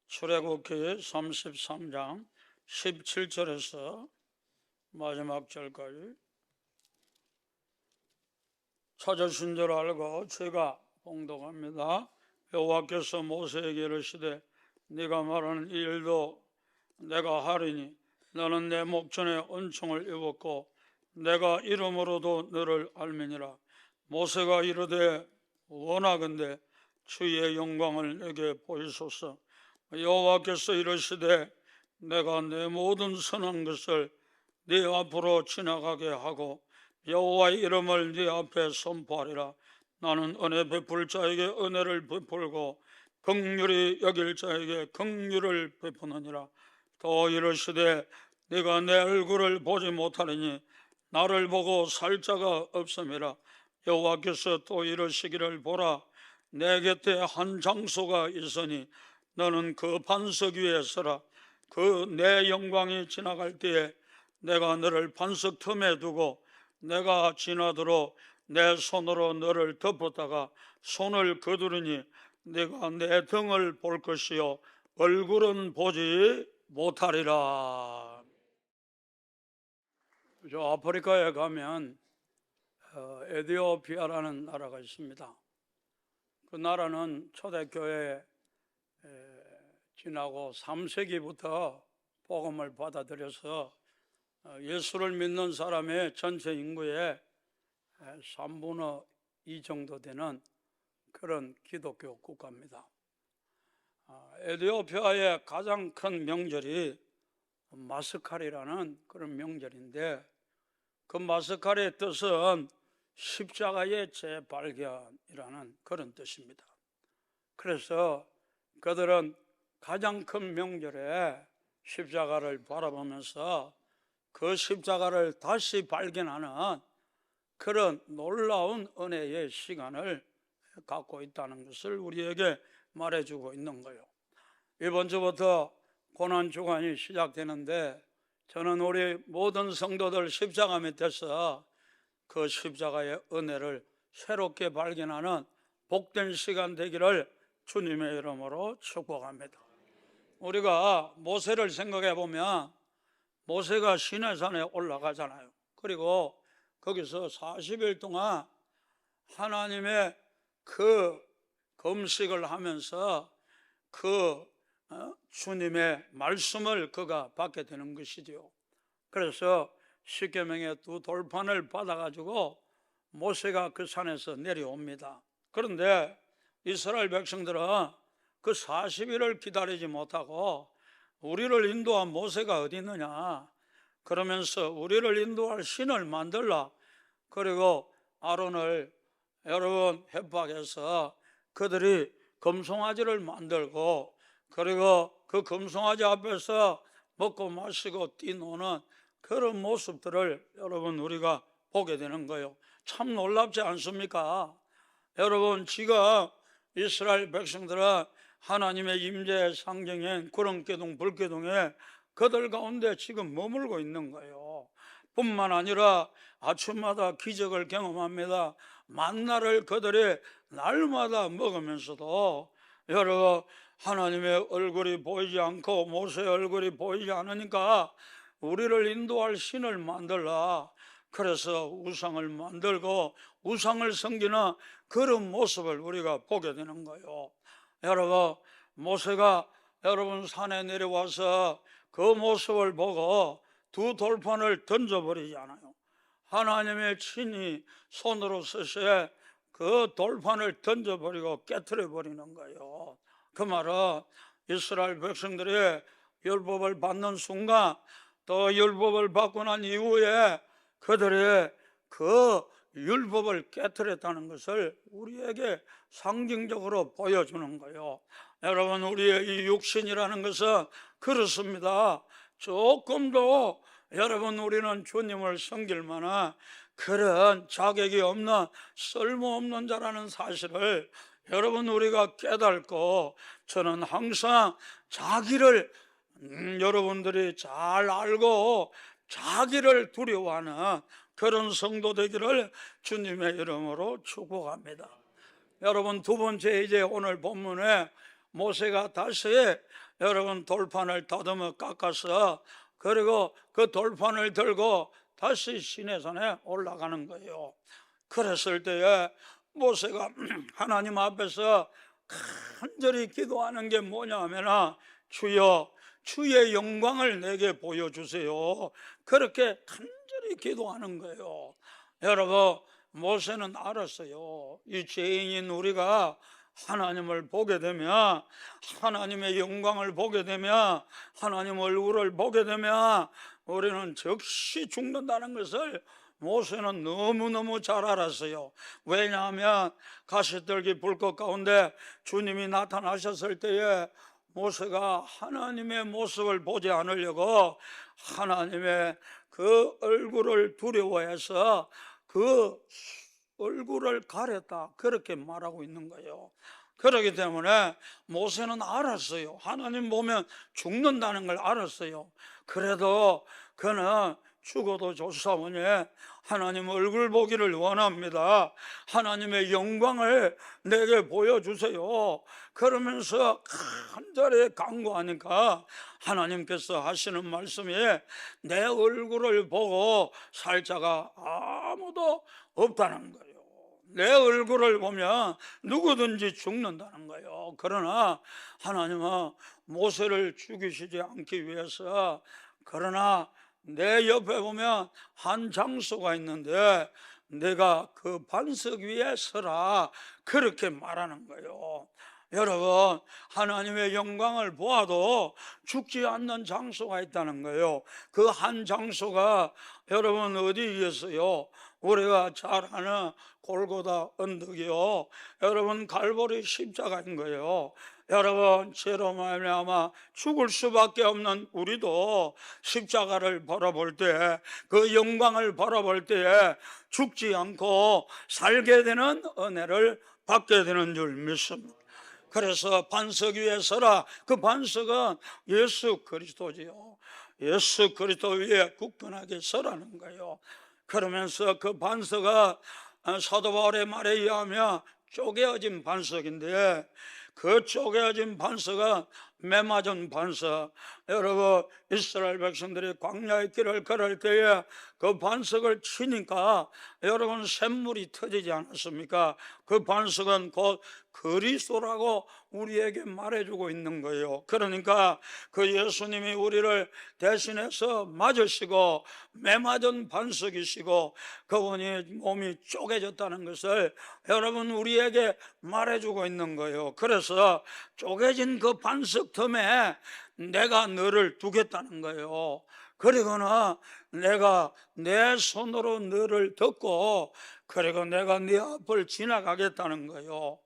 출애굽기 33장 17절에서 마지막 절까지 찾으신 줄 알고 제가 봉독합니다. 여호와께서 모세에게 이르시되 네가 말하는 이 일도 내가 하리니 너는 내 목전에 은총을 입었고 내가 이름으로도 너를 알미니라. 모세가 이르되 원하건대 주의 영광을 내게 보이소서. 여호와께서 이르시되 내가 내 모든 선한 것을 네 앞으로 지나가게 하고 여호와의 이름을 네 앞에 선포하리라. 나는 은혜 베풀 자에게 은혜를 베풀고 긍휼히 여길 자에게 긍휼을 베푸느니라. 또 이르시되 네가 내 얼굴을 보지 못하리니 나를 보고 살 자가 없음이라. 여호와께서 또 이르시기를 보라, 내 곁에 한 장소가 있으니 너는 그 반석 위에 서라. 그 내 영광이 지나갈 때에 내가 너를 반석 틈에 두고 내가 지나도록 내 손으로 너를 덮었다가 손을 거두르니 네가 내 등을 볼 것이요 얼굴은 보지 못하리라. 저 아프리카에 가면 에티오피아라는 나라가 있습니다. 그 나라는 초대교회에 지나고 3세기부터 복음을 받아들여서 예수를 믿는 사람의 전체 인구의 3분의 2 정도 되는 그런 기독교 국가입니다. 에티오피아의 가장 큰 명절이 마스칼이라는 그런 명절인데, 그 마스칼의 뜻은 십자가의 재발견이라는 그런 뜻입니다. 그래서 그들은 가장 큰 명절에 십자가를 바라보면서 그 십자가를 다시 발견하는 그런 놀라운 은혜의 시간을 갖고 있다는 것을 우리에게 말해주고 있는 거예요. 이번 주부터 고난주간이 시작되는데 저는 우리 모든 성도들 십자가 밑에서 그 십자가의 은혜를 새롭게 발견하는 복된 시간 되기를 주님의 이름으로 축복합니다. 우리가 모세를 생각해 보면 모세가 시내산에 올라가잖아요. 그리고 거기서 40일 동안 하나님의 그 금식을 하면서 그 주님의 말씀을 그가 받게 되는 것이죠. 그래서 십계명의 2 돌판을 받아가지고 모세가 그 산에서 내려옵니다. 그런데 이스라엘 백성들은 그 40일을 기다리지 못하고 우리를 인도한 모세가 어디 있느냐 그러면서 우리를 인도할 신을 만들라. 그리고 아론을 여러분 협박해서 그들이 금송아지를 만들고 그리고 그 금송아지 앞에서 먹고 마시고 뛰노는 그런 모습들을 여러분 우리가 보게 되는 거예요. 참 놀랍지 않습니까? 여러분, 지금 이스라엘 백성들은 하나님의 임재의 상징인 구름기둥 불기둥에 그들 가운데 지금 머물고 있는 거예요. 뿐만 아니라 아침마다 기적을 경험합니다. 만나를 그들이 날마다 먹으면서도 여러분 하나님의 얼굴이 보이지 않고 모세의 얼굴이 보이지 않으니까 우리를 인도할 신을 만들라. 그래서 우상을 만들고 우상을 섬기는 그런 모습을 우리가 보게 되는 거예요. 여러분, 모세가 여러분 산에 내려와서 그 모습을 보고 2 돌판을 던져버리지 않아요. 하나님의 친히 손으로 쓰시에 그 돌판을 던져버리고 깨트려 버리는 거예요. 그 말은 이스라엘 백성들이 율법을 받는 순간 또 율법을 받고 난 이후에 그들이 그 율법을 깨트렸다는 것을 우리에게 상징적으로 보여주는 거예요. 여러분, 우리의 이 육신이라는 것은 그렇습니다. 조금도 여러분 우리는 주님을 섬길 만한 그런 자격이 없는 쓸모없는 자라는 사실을 여러분 우리가 깨닫고, 저는 항상 자기를 여러분들이 잘 알고 자기를 두려워하는 그런 성도 되기를 주님의 이름으로 축복합니다. 여러분, 2번째 이제 오늘 본문에 모세가 다시 여러분 돌판을 다듬어 깎아서 그리고 그 돌판을 들고 다시 시내산에 올라가는 거예요. 그랬을 때에 모세가 하나님 앞에서 간절히 기도하는 게 뭐냐 하면 주여 주의 영광을 내게 보여주세요. 그렇게 간절히 기도하는 거예요. 여러분, 모세는 알았어요. 이 죄인인 우리가 하나님을 보게 되면, 하나님의 영광을 보게 되면, 하나님 얼굴을 보게 되면 우리는 즉시 죽는다는 것을 모세는 너무너무 잘 알았어요. 왜냐하면 가시떨기 불꽃 가운데 주님이 나타나셨을 때에 모세가 하나님의 모습을 보지 않으려고 하나님의 그 얼굴을 두려워해서 그 얼굴을 가렸다, 그렇게 말하고 있는 거예요. 그렇기 때문에 모세는 알았어요. 하나님 보면 죽는다는 걸 알았어요. 그래도 그는 죽어도 좋사오니 하나님 얼굴 보기를 원합니다. 하나님의 영광을 내게 보여주세요. 그러면서 간절히 간구하니까 하나님께서 하시는 말씀이 내 얼굴을 보고 살 자가 아무도 없다는 거예요. 내 얼굴을 보면 누구든지 죽는다는 거예요. 그러나 하나님은 모세를 죽이시지 않기 위해서, 그러나 내 옆에 보면 한 장소가 있는데 내가 그 반석 위에 서라, 그렇게 말하는 거예요. 여러분, 하나님의 영광을 보아도 죽지 않는 장소가 있다는 거예요. 그 한 장소가 여러분 어디겠어요? 우리가 잘 아는 골고다 언덕이요, 여러분 갈보리 십자가인 거예요. 여러분, 죄로 말미암아 죽을 수밖에 없는 우리도 십자가를 바라볼 때, 그 영광을 바라볼 때에 죽지 않고 살게 되는 은혜를 받게 되는 줄 믿습니다. 그래서 반석 위에 서라. 그 반석은 예수 그리스도지요. 예수 그리스도 위에 굳건하게 서라는 거예요. 그러면서 그 반석은 사도 바울의 말에 의하면 쪼개어진 반석인데, 그 쪼개어진 반석은 메마른 반석. 여러분, 이스라엘 백성들이 광야의 길을 걸을 때에 그 반석을 치니까 여러분 샘물이 터지지 않았습니까? 그 반석은 곧 그리스도라고 우리에게 말해주고 있는 거예요. 그러니까 그 예수님이 우리를 대신해서 맞으시고 메마른 반석이시고 그분이 몸이 쪼개졌다는 것을 여러분 우리에게 말해주고 있는 거예요. 그래서 쪼개진 그 반석 틈에 내가 너를 두겠다는 거예요. 그리고는 내가 내 손으로 너를 덮고 그리고 내가 네 앞을 지나가겠다는 거예요.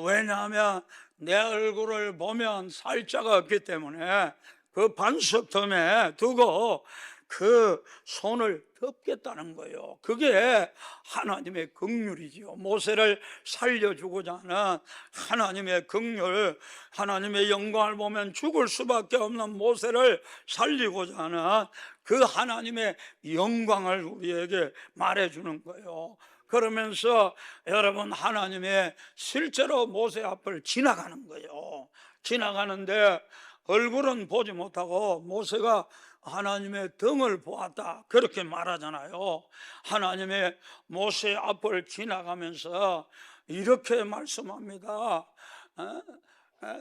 왜냐하면 내 얼굴을 보면 살 자가 없기 때문에 그 반석 틈에 두고 그 손을 덮겠다는 거예요. 그게 하나님의 긍휼이지요. 모세를 살려주고자 하는 하나님의 긍휼, 하나님의 영광을 보면 죽을 수밖에 없는 모세를 살리고자 하는 그 하나님의 영광을 우리에게 말해주는 거예요. 그러면서 여러분, 하나님의 실제로 모세 앞을 지나가는 거예요. 지나가는데 얼굴은 보지 못하고 모세가 하나님의 등을 보았다, 그렇게 말하잖아요. 하나님의 모세 앞을 지나가면서 이렇게 말씀합니다.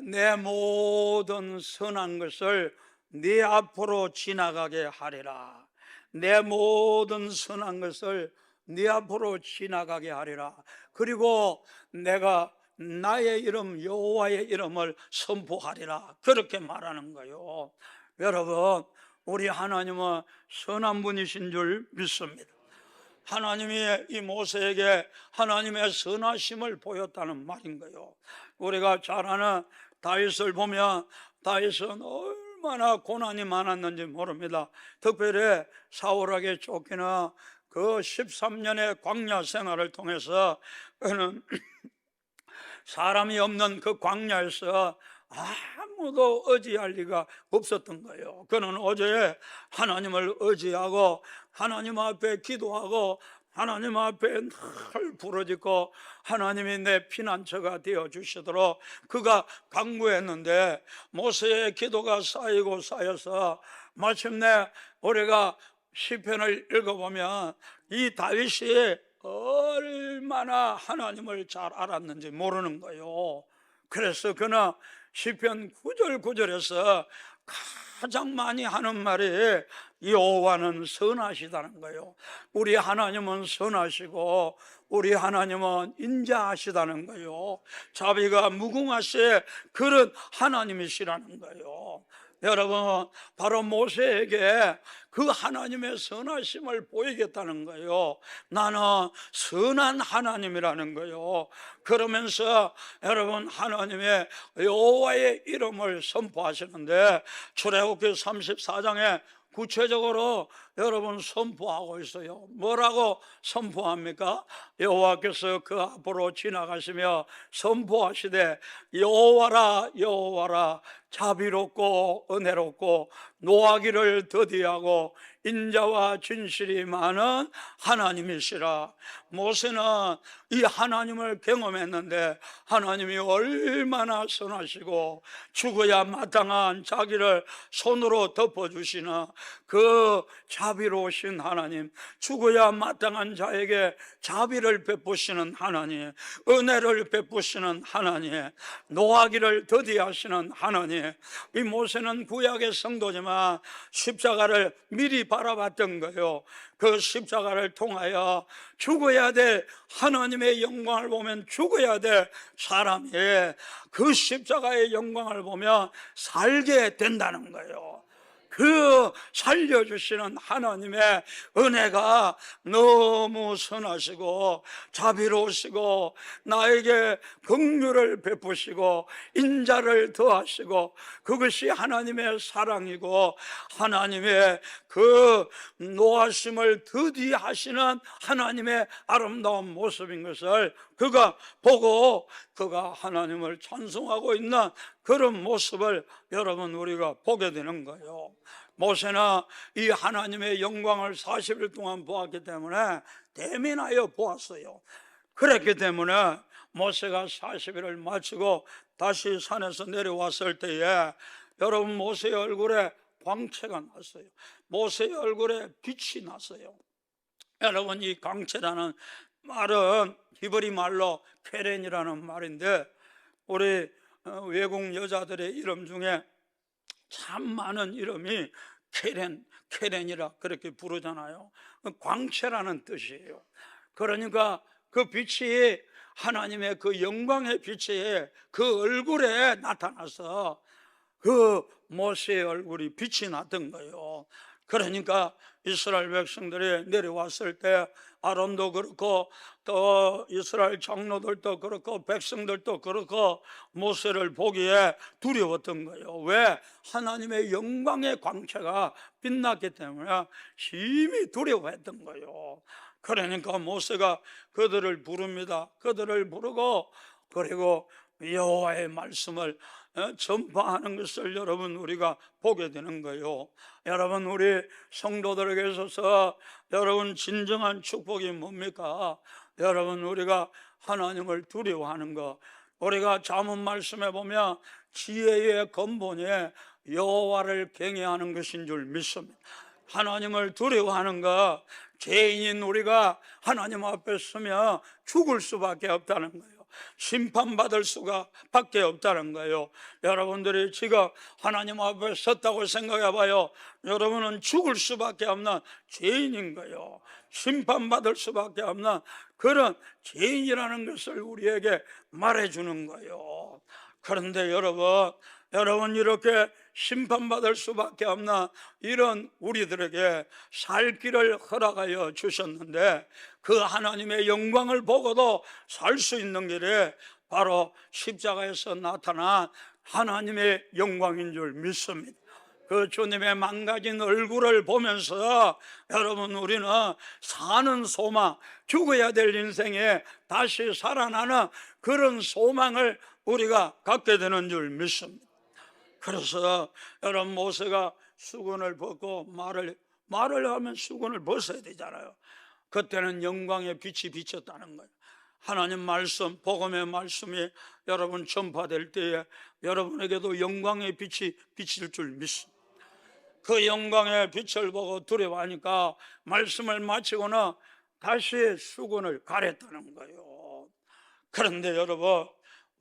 내 모든 선한 것을 네 앞으로 지나가게 하리라. 내 모든 선한 것을 네 앞으로 지나가게 하리라. 그리고 내가 나의 이름 여호와의 이름을 선포하리라, 그렇게 말하는 거예요. 여러분, 우리 하나님은 선한 분이신 줄 믿습니다. 하나님이 이 모세에게 하나님의 선하심을 보였다는 말인 거예요. 우리가 잘 아는 다윗을 보면 다윗은 얼마나 고난이 많았는지 모릅니다. 특별히 사울에게 쫓기는 그 13년의 광야 생활을 통해서 그는 사람이 없는 그 광야에서 아무도 의지할 리가 없었던 거예요. 그는 어제 하나님을 의지하고 하나님 앞에 기도하고 하나님 앞에 늘 부르짖고 하나님이 내 피난처가 되어주시도록 그가 간구했는데 모세의 기도가 쌓이고 쌓여서 마침내 우리가 시편을 읽어보면 이 다윗이 얼마나 하나님을 잘 알았는지 모르는 거예요. 그래서 그는 시편 9절 9절에서 가장 많이 하는 말이 여호와는 선하시다는 거예요. 우리 하나님은 선하시고 우리 하나님은 인자하시다는 거예요. 자비가 무궁하시에 그런 하나님이시라는 거예요. 여러분, 바로 모세에게 그 하나님의 선하심을 보이겠다는 거예요. 나는 선한 하나님이라는 거예요. 그러면서 여러분, 하나님의 여호와의 이름을 선포하시는데 출애굽기 34장에 구체적으로 여러분 선포하고 있어요. 뭐라고 선포합니까? 여호와께서 그 앞으로 지나가시며 선포하시되 여호와라 여호와라 자비롭고 은혜롭고 노하기를 더디하고 인자와 진실이 많은 하나님이시라. 모세는 이 하나님을 경험했는데 하나님이 얼마나 선하시고 죽어야 마땅한 자기를 손으로 덮어주시는 그 자비로우신 하나님, 죽어야 마땅한 자에게 자비를 베푸시는 하나님, 은혜를 베푸시는 하나님, 노하기를 더디하시는 하나님. 이 모세는 구약의 성도지만 십자가를 미리 바라봤던 거예요. 그 십자가를 통하여 죽어야 될 하나님의 영광을 보면 죽어야 될 사람이 그 십자가의 영광을 보면 살게 된다는 거예요. 그 살려주시는 하나님의 은혜가 너무 선하시고 자비로우시고 나에게 긍휼을 베푸시고 인자를 더하시고 그것이 하나님의 사랑이고 하나님의 그 노하심을 더디하시는 하나님의 아름다운 모습인 것을 그가 보고 그가 하나님을 찬송하고 있는 그런 모습을 여러분 우리가 보게 되는 거예요. 모세는 이 하나님의 영광을 40일 동안 보았기 때문에 대면하여 보았어요. 그랬기 때문에 모세가 40일을 마치고 다시 산에서 내려왔을 때에 여러분 모세의 얼굴에 광채가 났어요. 모세의 얼굴에 빛이 났어요. 여러분 이 광채라는 말은 히브리 말로 케렌이라는 말인데 우리 외국 여자들의 이름 중에 참 많은 이름이 케렌이라 그렇게 부르잖아요. 광채라는 뜻이에요. 그러니까 그 빛이 하나님의 그 영광의 빛이 그 얼굴에 나타나서 그 모세의 얼굴이 빛이 났던 거예요. 그러니까 이스라엘 백성들이 내려왔을 때 아론도 그렇고 또 이스라엘 장로들도 그렇고 백성들도 그렇고 모세를 보기에 두려웠던 거예요. 왜? 하나님의 영광의 광채가 빛났기 때문에 심히 두려워했던 거예요. 그러니까 모세가 그들을 부릅니다. 그들을 부르고 그리고 여호와의 말씀을 전파하는 것을 여러분 우리가 보게 되는 거예요. 여러분 우리 성도들에게 있어서 여러분 진정한 축복이 뭡니까? 여러분 우리가 하나님을 두려워하는 것. 우리가 잠언 말씀에 보면 지혜의 근본이 여호와를 경외하는 것인 줄 믿습니다. 하나님을 두려워하는 것, 죄인인 우리가 하나님 앞에 서면 죽을 수밖에 없다는 거예요. 심판받을 수가 밖에 없다는 거예요. 여러분들이 지금 하나님 앞에 섰다고 생각해 봐요. 여러분은 죽을 수밖에 없는 죄인인 거예요. 심판받을 수밖에 없는 그런 죄인이라는 것을 우리에게 말해주는 거예요. 그런데 여러분 이렇게 심판받을 수밖에 없는 이런 우리들에게 살 길을 허락하여 주셨는데 그 하나님의 영광을 보고도 살 수 있는 길이 바로 십자가에서 나타난 하나님의 영광인 줄 믿습니다. 그 주님의 망가진 얼굴을 보면서 여러분 우리는 사는 소망, 죽어야 될 인생에 다시 살아나는 그런 소망을 우리가 갖게 되는 줄 믿습니다. 그래서 여러분 모세가 수건을 벗고 말을 하면 수건을 벗어야 되잖아요. 그때는 영광의 빛이 비쳤다는 거예요. 하나님 말씀, 복음의 말씀이 여러분 전파될 때에 여러분에게도 영광의 빛이 비칠 줄 믿습니다. 그 영광의 빛을 보고 두려워하니까 말씀을 마치고는 다시 수건을 가렸다는 거예요. 그런데 여러분,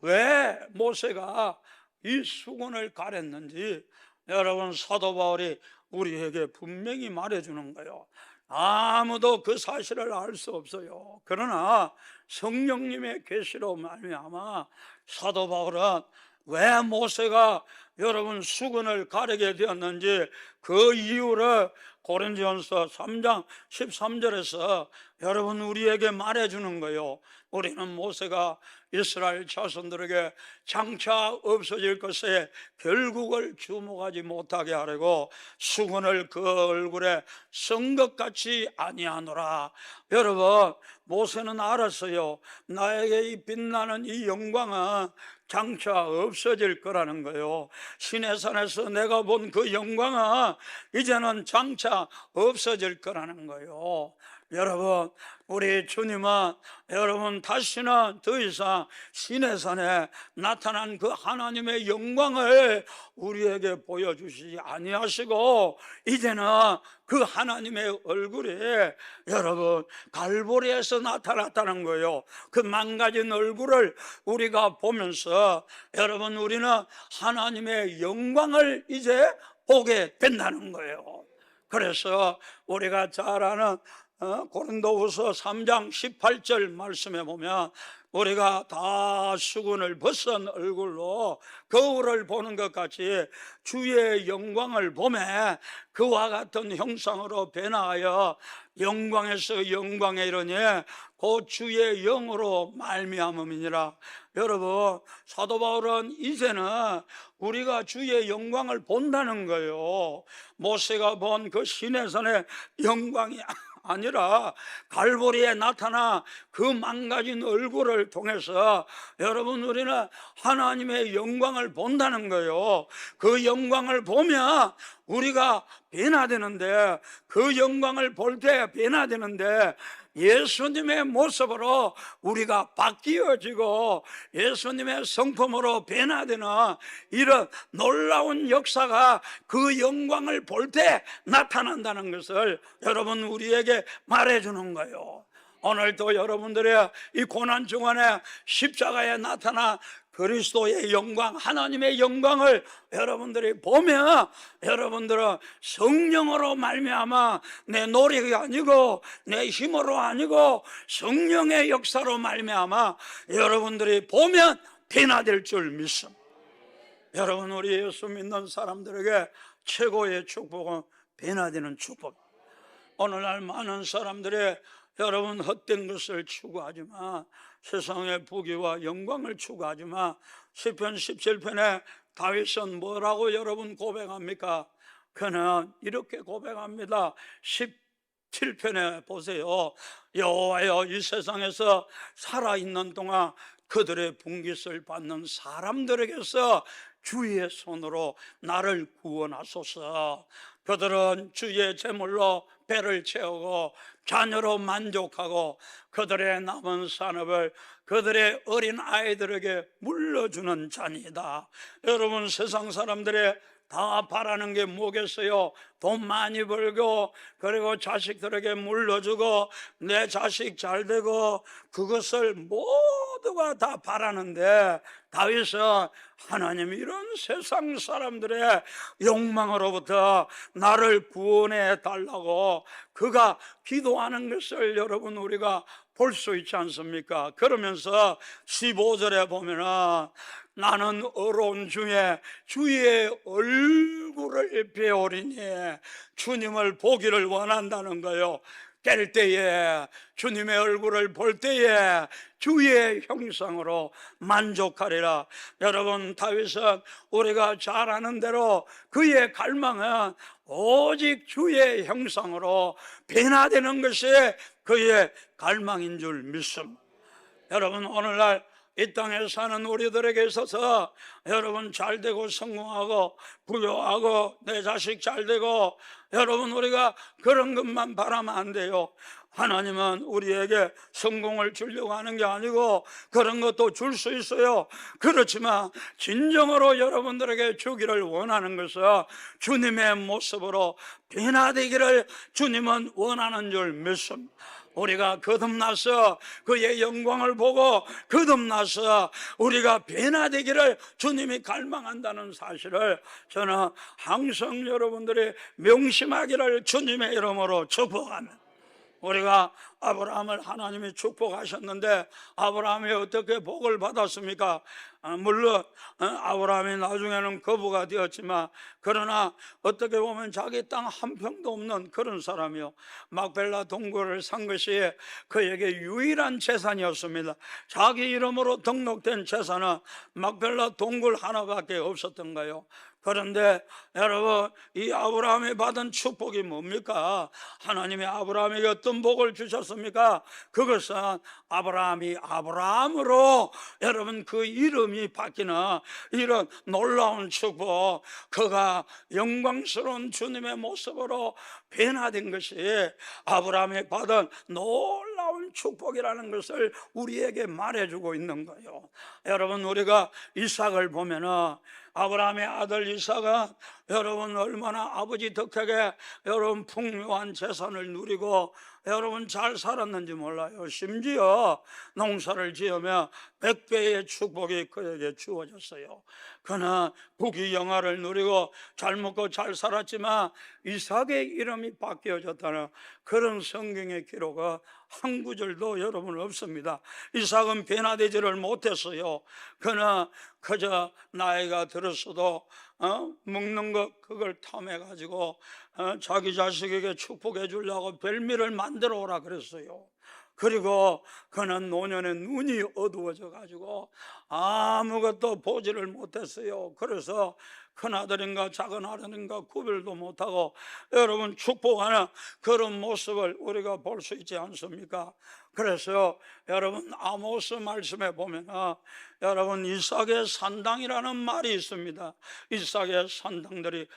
왜 모세가 이 수건을 가렸는지 여러분, 사도 바울이 우리에게 분명히 말해주는 거예요. 아무도 그 사실을 알 수 없어요. 그러나 성령님의 계시로 말미암아 사도 바울은 왜 모세가 여러분 수건을 가리게 되었는지 그 이유를 고린도전서 3장 13절에서 여러분 우리에게 말해주는 거예요. 우리는 모세가 이스라엘 자손들에게 장차 없어질 것에 결국을 주목하지 못하게 하려고 수건을 그 얼굴에 쓴 것 같이 아니하노라. 여러분, 모세는 알았어요. 나에게 이 빛나는 이 영광은 장차 없어질 거라는 거예요. 시내산에서 내가 본 그 영광은 이제는 장차 없어질 거라는 거예요. 여러분, 우리 주님은 여러분 다시는 더 이상 시내산에 나타난 그 하나님의 영광을 우리에게 보여주시지 아니하시고 이제는 그 하나님의 얼굴이 여러분 갈보리에서 나타났다는 거예요. 그 망가진 얼굴을 우리가 보면서 여러분 우리는 하나님의 영광을 이제 보게 된다는 거예요. 그래서 우리가 잘 아는 고린도후서 3장 18절 말씀에 보면 우리가 다 수건을 벗은 얼굴로 거울을 보는 것 같이 주의 영광을 보매 그와 같은 형상으로 변화하여 영광에서 영광에 이르니 곧 주의 영으로 말미암음이니라. 여러분, 사도 바울은 이제는 우리가 주의 영광을 본다는 거예요. 모세가 본 그 시내산의 영광이 아니라 갈보리에 나타나 그 망가진 얼굴을 통해서 여러분 우리는 하나님의 영광을 본다는 거예요. 그 영광을 보면 우리가 변화되는데 그 영광을 볼 때 변화되는데 예수님의 모습으로 우리가 바뀌어지고 예수님의 성품으로 변화되는 이런 놀라운 역사가 그 영광을 볼 때 나타난다는 것을 여러분 우리에게 말해주는 거예요. 오늘도 여러분들의 이 고난 중간에 십자가에 나타나 그리스도의 영광, 하나님의 영광을 여러분들이 보면 여러분들은 성령으로 말미암아 내 노력이 아니고 내 힘으로 아니고 성령의 역사로 말미암아 여러분들이 보면 변화될 줄 믿습니다. 여러분, 우리 예수 믿는 사람들에게 최고의 축복은 변화되는 축복. 오늘날 많은 사람들이 여러분 헛된 것을 추구하지만 세상의 부귀와 영광을 추구하지만 시편 17편에 다윗은 뭐라고 여러분 고백합니까? 그는 이렇게 고백합니다. 17편에 보세요. 여호와여, 이 세상에서 살아있는 동안 그들의 분깃을 받는 사람들에게서 주의 손으로 나를 구원하소서. 그들은 주의 제물로 배를 채우고 자녀로 만족하고 그들의 남은 산업을 그들의 어린 아이들에게 물려주는 자니다. 여러분, 세상 사람들의 다 바라는 게 뭐겠어요? 돈 많이 벌고 그리고 자식들에게 물려주고 내 자식 잘 되고 그것을 모두가 다 바라는데 다윗은 하나님 이런 세상 사람들의 욕망으로부터 나를 구원해 달라고 그가 기도하는 것을 여러분 우리가 볼 수 있지 않습니까? 그러면서 15절에 보면은 나는 어려운 중에 주의 얼굴을 배우리니 주님을 보기를 원한다는 거요. 깰 때에 주님의 얼굴을 볼 때에 주의 형상으로 만족하리라. 여러분, 다윗은 우리가 잘 아는 대로 그의 갈망은 오직 주의 형상으로 변화되는 것이 그의 갈망인 줄 믿습니다. 여러분, 오늘날 이 땅에 사는 우리들에게 있어서 여러분 잘되고 성공하고 부유하고 내 자식 잘되고 여러분 우리가 그런 것만 바라면 안 돼요. 하나님은 우리에게 성공을 주려고 하는 게 아니고 그런 것도 줄 수 있어요. 그렇지만 진정으로 여러분들에게 주기를 원하는 것은 주님의 모습으로 변화되기를 주님은 원하는 줄 믿습니다. 우리가 거듭나서 그의 영광을 보고 거듭나서 우리가 변화되기를 주님이 갈망한다는 사실을 저는 항상 여러분들이 명심하기를 주님의 이름으로 축복합니다. 우리가 아브라함을 하나님이 축복하셨는데 아브라함이 어떻게 복을 받았습니까? 물론 아브라함이 나중에는 거부가 되었지만 그러나 어떻게 보면 자기 땅 한 평도 없는 그런 사람이요, 막벨라 동굴을 산 것이 그에게 유일한 재산이었습니다. 자기 이름으로 등록된 재산은 막벨라 동굴 하나밖에 없었던 거예요. 그런데 여러분, 이 아브라함이 받은 축복이 뭡니까? 하나님이 아브라함에게 어떤 복을 주셨습니까? 그것은 아브라함이 아브라함으로 여러분 그 이름이 바뀌는 이런 놀라운 축복, 그가 영광스러운 주님의 모습으로 변화된 것이 아브라함이 받은 놀라운 축복이라는 것을 우리에게 말해주고 있는 거예요. 여러분, 우리가 이삭을 보면은 아브라함의 아들 이삭은 여러분 얼마나 아버지 덕택에 여러분 풍요한 재산을 누리고 여러분 잘 살았는지 몰라요. 심지어 농사를 지으며 100배의 축복이 그에게 주어졌어요. 그는 부귀영화를 누리고 잘 먹고 잘 살았지만 이삭의 이름이 바뀌어졌다는 그런 성경의 기록은 한 구절도 여러분 없습니다. 이삭은 변화되지를 못했어요. 그는 그저 나이가 들었어도 먹는 것 그걸 탐해 가지고 자기 자식에게 축복해 주려고 별미를 만들어 오라 그랬어요. 그리고 그는 노년에 눈이 어두워져 가지고 아무것도 보지를 못했어요. 그래서 큰아들인가 작은아들인가 구별도 못하고 여러분 축복하는 그런 모습을 우리가 볼 수 있지 않습니까? 그래서 여러분 아모스 말씀에 보면 여러분 이삭의 산당이라는 말이 있습니다. 이삭의 산당들이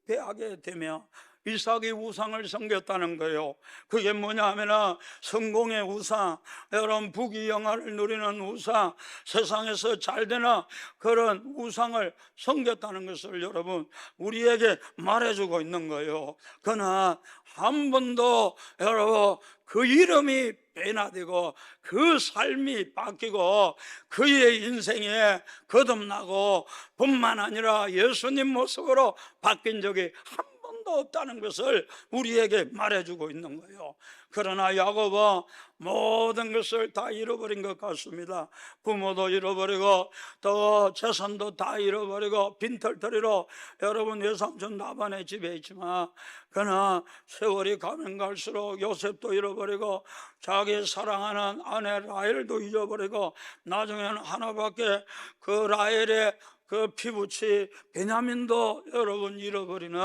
황폐하게 되며 이삭이 우상을 섬겼다는 거예요. 그게 뭐냐 하면 성공의 우상, 여러분 부귀영화를 누리는 우상, 세상에서 잘 되는 그런 우상을 섬겼다는 것을 여러분 우리에게 말해주고 있는 거예요. 그러나 한 번도 여러분 그 이름이 변화되고 그 삶이 바뀌고 그의 인생에 거듭나고 뿐만 아니라 예수님 모습으로 바뀐 적이 한 번도 없다는 것을 우리에게 말해주고 있는 거예요. 그러나 야곱은 모든 것을 다 잃어버린 것 같습니다. 부모도 잃어버리고 또 재산도 다 잃어버리고 빈털터리로 여러분 외삼촌 라반의 집에 있지만 그는 세월이 가면 갈수록 요셉도 잃어버리고 자기 사랑하는 아내 라헬도 잃어버리고 나중에는 하나밖에 그 라헬의 그 피부치 베냐민도 여러분 잃어버리는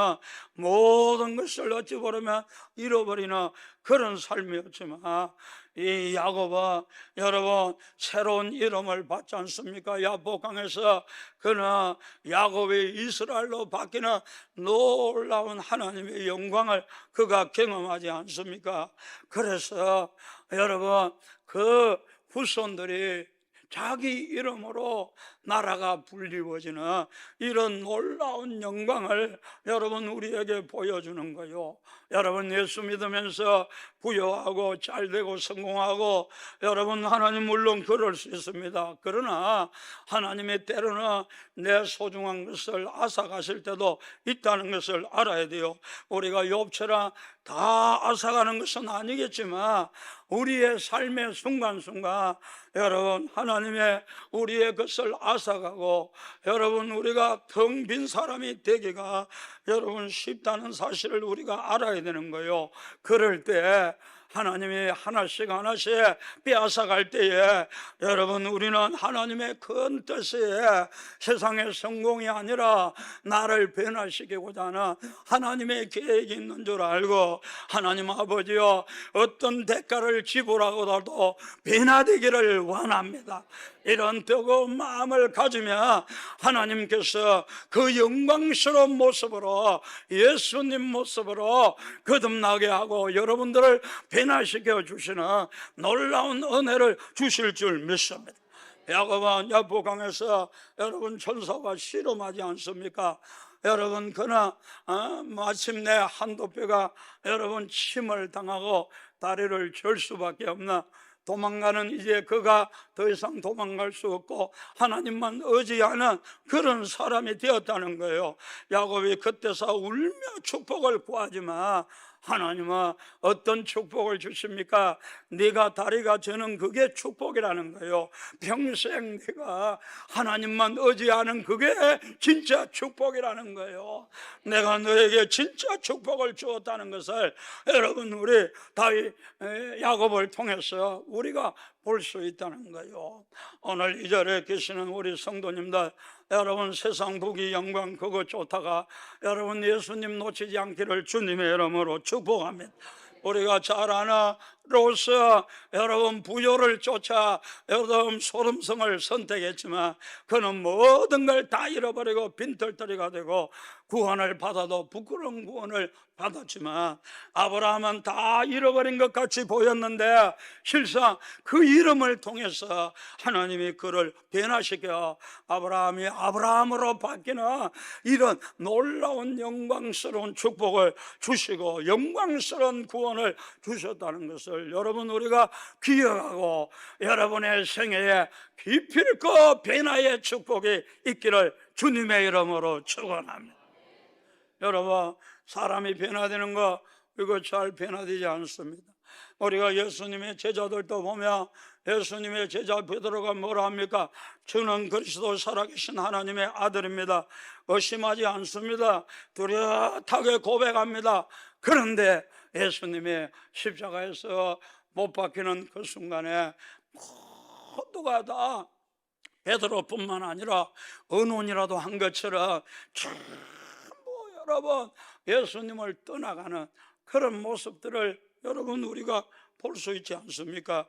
모든 것을 어찌 보면 잃어버리는 그런 삶이었지만 이 야곱은 여러분 새로운 이름을 받지 않습니까? 야복강에서 그는 야곱이 이스라엘로 바뀌는 놀라운 하나님의 영광을 그가 경험하지 않습니까? 그래서 여러분 그 후손들이 자기 이름으로 나라가 불리워지는 이런 놀라운 영광을 여러분 우리에게 보여주는 거예요. 여러분 예수 믿으면서 부여하고 잘되고 성공하고 여러분 하나님 물론 그럴 수 있습니다. 그러나 하나님이 때로는 내 소중한 것을 앗아가실 때도 있다는 것을 알아야 돼요. 우리가 욥처럼 다 앗아가는 것은 아니겠지만 우리의 삶의 순간순간 여러분 하나님의 우리의 것을 앗아가고 여러분 우리가 텅 빈 사람이 되기가 여러분 쉽다는 사실을 우리가 알아야 되는 거예요. 그럴 때 하나님이 하나씩 하나씩 빼앗아갈 때에 여러분 우리는 하나님의 큰 뜻에 세상의 성공이 아니라 나를 변화시키고자 하는 하나님의 계획이 있는 줄 알고 하나님 아버지여 어떤 대가를 지불하고라도 변화되기를 원합니다. 이런 뜨거운 마음을 가지면 하나님께서 그 영광스러운 모습으로, 예수님 모습으로 거듭나게 하고 여러분들을 변화시켜 주시는 놀라운 은혜를 주실 줄 믿습니다. 야곱은 야복강에서 여러분 천사와 씨름하지 않습니까? 여러분 그러나 마침내 한도뼈가 여러분 침을 당하고 다리를 절 수밖에 없나, 도망가는 이제 그가 더 이상 도망갈 수 없고 하나님만 의지하는 그런 사람이 되었다는 거예요. 야곱이 그때서 울며 축복을 구하지만 하나님은 어떤 축복을 주십니까? 네가 다리가 저는 그게 축복이라는 거예요. 평생 네가 하나님만 의지하는 그게 진짜 축복이라는 거예요. 내가 너에게 진짜 축복을 주었다는 것을 여러분 우리 다윗 야곱을 통해서 우리가 볼 수 있다는 거예요. 오늘 이 자리에 계시는 우리 성도님들, 여러분 세상 부귀 영광 그거 쫓다가 여러분 예수님 놓치지 않기를 주님의 이름으로 축복합니다. 우리가 잘 아는 로스, 여러분 부요를 쫓아 여러분 소름성을 선택했지만 그는 모든 걸 다 잃어버리고 빈털터리가 되고 구원을 받아도 부끄러운 구원을 받았지만 아브라함은 다 잃어버린 것 같이 보였는데 실상 그 이름을 통해서 하나님이 그를 변화시켜 아브라함이 아브라함으로 바뀌는 이런 놀라운 영광스러운 축복을 주시고 영광스러운 구원을 주셨다는 것을 여러분 우리가 기억하고 여러분의 생애에 기필코 변화의 축복이 있기를 주님의 이름으로 축원합니다. 여러분 사람이 변화되는 거 이거 잘 변화되지 않습니다. 우리가 예수님의 제자들도 보면 예수님의 제자 베드로가 뭐라 합니까? 저는 그리스도 살아계신 하나님의 아들입니다. 의심하지 않습니다. 뚜렷하게 고백합니다. 그런데 예수님의 십자가에서 못 박히는 그 순간에 모두가 다 베드로뿐만 아니라 언론이라도 한 것처럼 전부 여러분 예수님을 떠나가는 그런 모습들을 여러분 우리가 볼 수 있지 않습니까?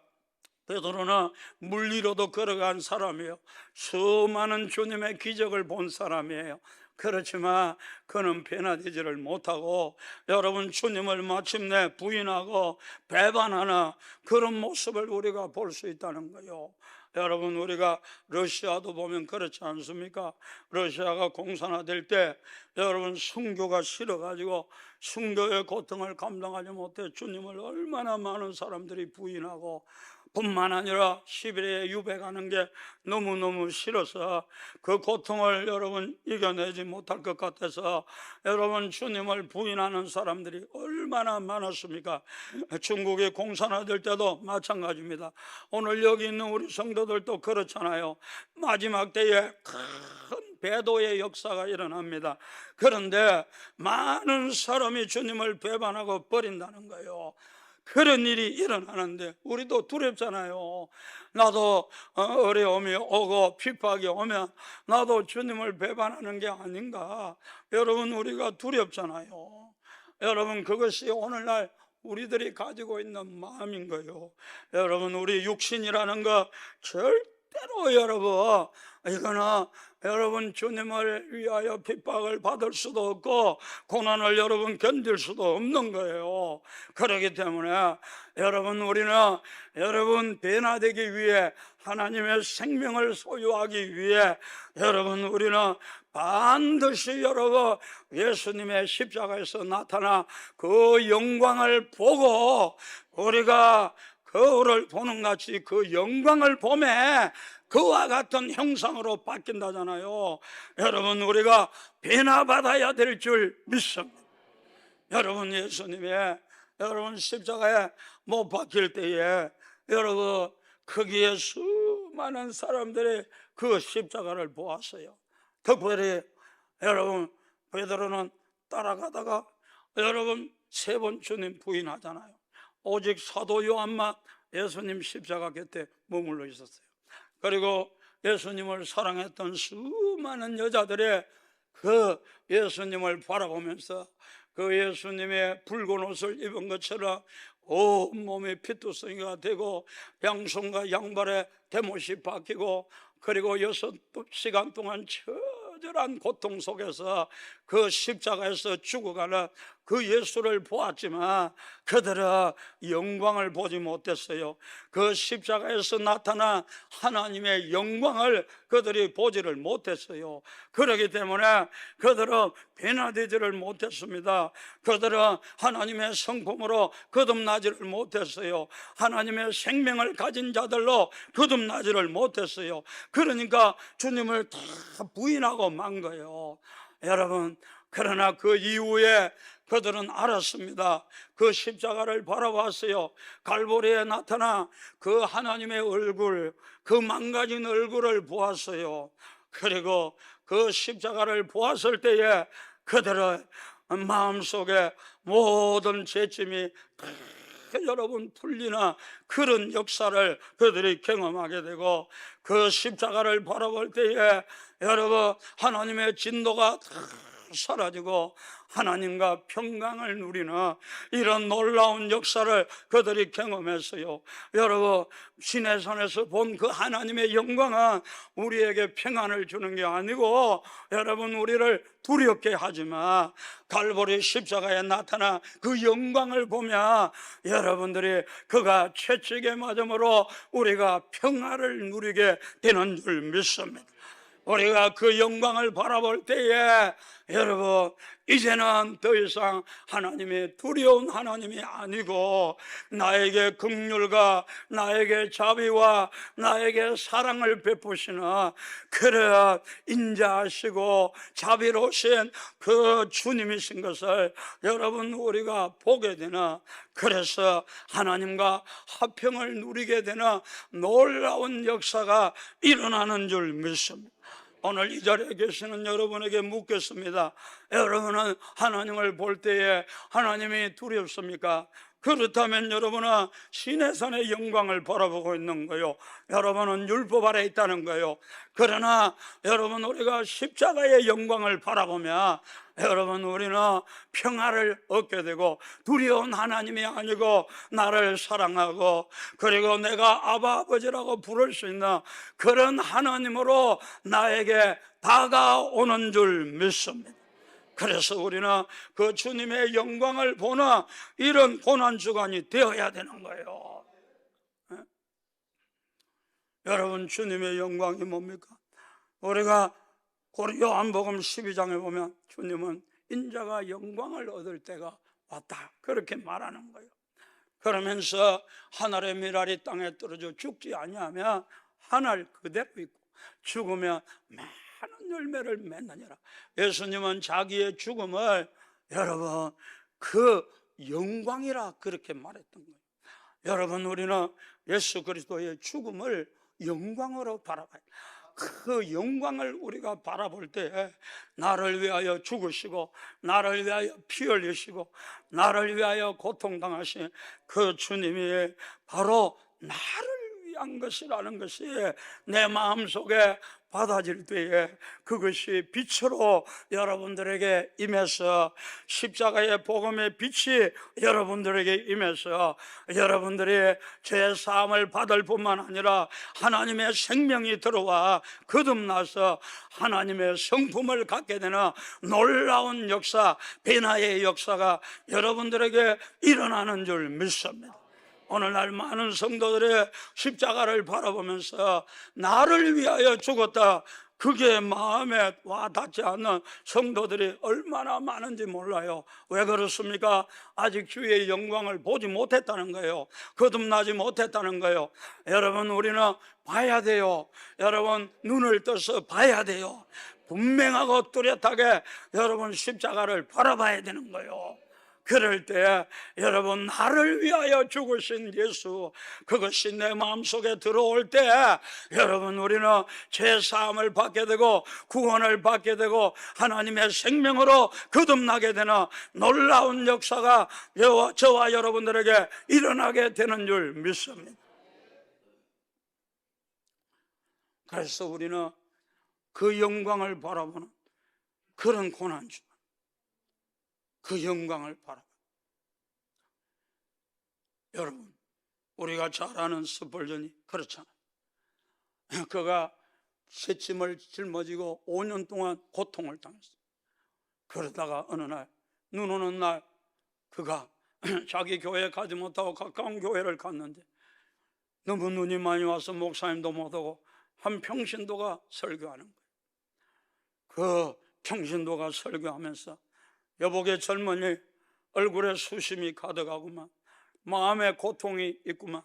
베드로는 물 위로도 걸어간 사람이에요. 수많은 주님의 기적을 본 사람이에요. 그렇지만 그는 변화되지를 못하고 여러분 주님을 마침내 부인하고 배반하는 그런 모습을 우리가 볼 수 있다는 거예요. 여러분 우리가 러시아도 보면 그렇지 않습니까? 러시아가 공산화될 때 여러분 순교가 싫어가지고 순교의 고통을 감당하지 못해 주님을 얼마나 많은 사람들이 부인하고 뿐만 아니라 시베리아에 유배가는 게 너무너무 싫어서 그 고통을 여러분 이겨내지 못할 것 같아서 여러분 주님을 부인하는 사람들이 얼마나 많았습니까? 중국이 공산화될 때도 마찬가지입니다. 오늘 여기 있는 우리 성도들도 그렇잖아요. 마지막 때에 큰 배도의 역사가 일어납니다. 그런데 많은 사람이 주님을 배반하고 버린다는 거예요. 그런 일이 일어나는데 우리도 두렵잖아요. 나도 어려움이 오고 핍박이 오면 나도 주님을 배반하는 게 아닌가. 여러분 우리가 두렵잖아요. 여러분 그것이 오늘날 우리들이 가지고 있는 마음인 거예요. 여러분 우리 육신이라는 거 절대로 여러분 이거는 여러분 주님을 위하여 핍박을 받을 수도 없고 고난을 여러분 견딜 수도 없는 거예요. 그렇기 때문에 여러분 우리는 여러분 변화되기 위해 하나님의 생명을 소유하기 위해 여러분 우리는 반드시 여러분 예수님의 십자가에서 나타나 그 영광을 보고 우리가 거울을 보는 같이 그 영광을 보매 그와 같은 형상으로 바뀐다잖아요. 여러분 우리가 변화받아야 될 줄 믿습니다. 여러분 예수님의 여러분 십자가에 못 박힐 때에 여러분 거기에 수많은 사람들이 그 십자가를 보았어요. 특별히 여러분 베드로는 따라가다가 여러분 3번 주님 부인하잖아요. 오직 사도 요한만 예수님 십자가 곁에 머물러 있었어요. 그리고 예수님을 사랑했던 수많은 여자들의 그 예수님을 바라보면서 그 예수님의 붉은 옷을 입은 것처럼 온몸이 피투성이가 되고 양손과 양발에 대못이 박히고, 그리고 6시간 동안 처절한 고통 속에서 그 십자가에서 죽어가는 그 예수를 보았지만 그들은 영광을 보지 못했어요. 그 십자가에서 나타난 하나님의 영광을 그들이 보지를 못했어요. 그렇기 때문에 그들은 변화되지를 못했습니다. 그들은 하나님의 성품으로 거듭나지를 못했어요. 하나님의 생명을 가진 자들로 거듭나지를 못했어요. 그러니까 주님을 다 부인하고 만 거예요. 여러분, 그러나 그 이후에 그들은 알았습니다. 그 십자가를 바라봤어요. 갈보리에 나타나 그 하나님의 얼굴, 그 망가진 얼굴을 보았어요. 그리고 그 십자가를 보았을 때에 그들의 마음속에 모든 죄짐이 여러분 풀리는 그런 역사를 그들이 경험하게 되고, 그 십자가를 바라볼 때에 여러분 하나님의 진노가 사라지고 하나님과 평강을 누리는 이런 놀라운 역사를 그들이 경험했어요. 여러분, 시내산에서 본 그 하나님의 영광은 우리에게 평안을 주는 게 아니고 여러분 우리를 두렵게 하지만, 갈보리 십자가에 나타난 그 영광을 보면 여러분들이 그가 채찍에 맞음으로 우리가 평안을 누리게 되는 줄 믿습니다. 우리가 그 영광을 바라볼 때에 여러분 이제는 더 이상 하나님의 두려운 하나님이 아니고 나에게 긍휼과 나에게 자비와 나에게 사랑을 베푸시는 그래 인자하시고 자비로우신 그 주님이신 것을 여러분 우리가 보게 되는, 그래서 하나님과 화평을 누리게 되는 놀라운 역사가 일어나는 줄 믿습니다. 오늘 이 자리에 계시는 여러분에게 묻겠습니다. 여러분은 하나님을 볼 때에 하나님이 두렵습니까? 그렇다면 여러분은 시내산의 영광을 바라보고 있는 거예요. 여러분은 율법 아래 있다는 거예요. 그러나 여러분 우리가 십자가의 영광을 바라보면 여러분 우리는 평화를 얻게 되고, 두려운 하나님이 아니고 나를 사랑하고 그리고 내가 아바 아버지라고 부를 수 있는 그런 하나님으로 나에게 다가오는 줄 믿습니다. 그래서 우리는 그 주님의 영광을 보는 이런 고난주간이 되어야 되는 거예요. 여러분, 주님의 영광이 뭡니까? 우리가 요한복음 12장에 보면 주님은 인자가 영광을 얻을 때가 왔다 그렇게 말하는 거예요. 그러면서 하늘의 미랄이 땅에 떨어져 죽지 아니하면 하늘 그대로 있고 죽으면 많은 열매를 맺느니라. 예수님은 자기의 죽음을 여러분 그 영광이라 그렇게 말했던 거예요. 여러분 우리는 예수 그리스도의 죽음을 영광으로 바라봐요. 그 영광을 우리가 바라볼 때 나를 위하여 죽으시고 나를 위하여 피 흘리시고 나를 위하여 고통당하신 그 주님이 바로 나를 위한 것이라는 것이 내 마음속에 받아질 때에 그것이 빛으로 여러분들에게 임해서 십자가의 복음의 빛이 여러분들에게 임해서 여러분들이 죄사함을 받을 뿐만 아니라 하나님의 생명이 들어와 거듭나서 하나님의 성품을 갖게 되는 놀라운 역사, 변화의 역사가 여러분들에게 일어나는 줄 믿습니다. 오늘날 많은 성도들의 십자가를 바라보면서 나를 위하여 죽었다, 그게 마음에 와 닿지 않는 성도들이 얼마나 많은지 몰라요. 왜 그렇습니까? 아직 주의 영광을 보지 못했다는 거예요. 거듭나지 못했다는 거예요. 여러분 우리는 봐야 돼요. 여러분 눈을 떠서 봐야 돼요. 분명하고 뚜렷하게 여러분 십자가를 바라봐야 되는 거예요. 그럴 때 여러분 나를 위하여 죽으신 예수, 그것이 내 마음속에 들어올 때 여러분 우리는 죄사함을 받게 되고 구원을 받게 되고 하나님의 생명으로 거듭나게 되는 놀라운 역사가 저와 여러분들에게 일어나게 되는 줄 믿습니다. 그래서 우리는 그 영광을 바라보는 그런 고난주, 그 영광을 바라. 여러분, 우리가 잘 아는 스펄전이 그렇잖아요. 그가 새침을 짊어지고 5년 동안 고통을 당했어요. 그러다가 어느 날, 눈 오는 날 그가 자기 교회에 가지 못하고 가까운 교회를 갔는데 너무 눈이 많이 와서 목사님도 못하고 한 평신도가 설교하는 거예요. 그 평신도가 설교하면서 여복의 젊은이 얼굴에 수심이 가득하구만, 마음에 고통이 있구만.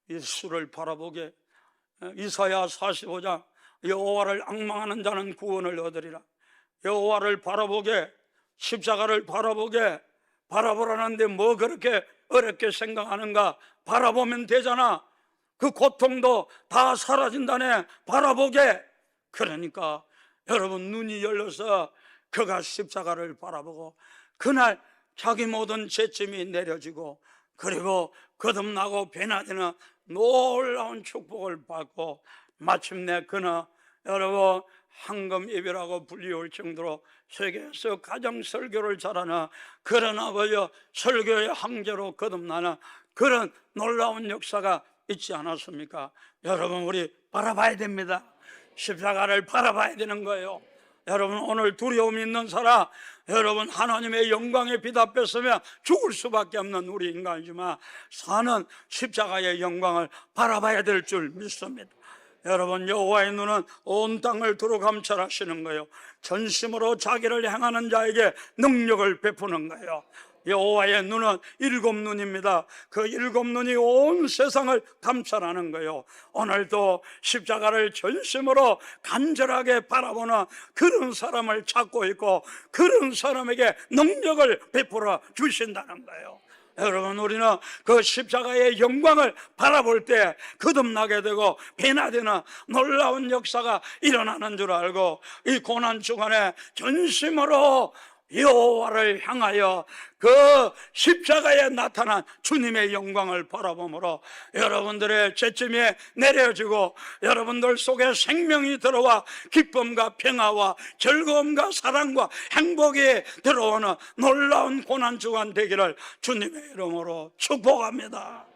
예수를 바라보게 이사야 45장 여호와를 앙망하는 자는 구원을 얻으리라. 여호와를 바라보게, 십자가를 바라보게, 바라보라는데 뭐 그렇게 어렵게 생각하는가? 바라보면 되잖아. 그 고통도 다 사라진다네. 바라보게. 그러니까 여러분, 눈이 열려서 그가 십자가를 바라보고 그날 자기 모든 죄짐이 내려지고 그리고 거듭나고 변화되는 놀라운 축복을 받고 마침내 그는 여러분 황금 예배라고 불리울 정도로 세계에서 가장 설교를 잘하는 그런 아버지, 설교의 황제로 거듭나는 그런 놀라운 역사가 있지 않았습니까? 여러분, 우리 바라봐야 됩니다. 십자가를 바라봐야 되는 거예요. 여러분, 오늘 두려움 있는 사람, 여러분 하나님의 영광의 빛 앞에 서면 죽을 수밖에 없는 우리 인간이지만 사는 십자가의 영광을 바라봐야 될 줄 믿습니다. 여러분, 여호와의 눈은 온 땅을 두루 감찰하시는 거예요. 전심으로 자기를 향하는 자에게 능력을 베푸는 거예요. 여호와의 눈은 7눈입니다. 그 7눈이 온 세상을 감찰하는 거예요. 오늘도 십자가를 전심으로 간절하게 바라보는 그런 사람을 찾고 있고 그런 사람에게 능력을 베풀어 주신다는 거예요. 여러분, 우리는 그 십자가의 영광을 바라볼 때 거듭나게 되고 변화되는 놀라운 역사가 일어나는 줄 알고 이 고난 주간에 전심으로 여호와를 향하여 그 십자가에 나타난 주님의 영광을 바라보므로 여러분들의 죄짐이 내려지고 여러분들 속에 생명이 들어와 기쁨과 평화와 즐거움과 사랑과 행복이 들어오는 놀라운 고난주간 되기를 주님의 이름으로 축복합니다.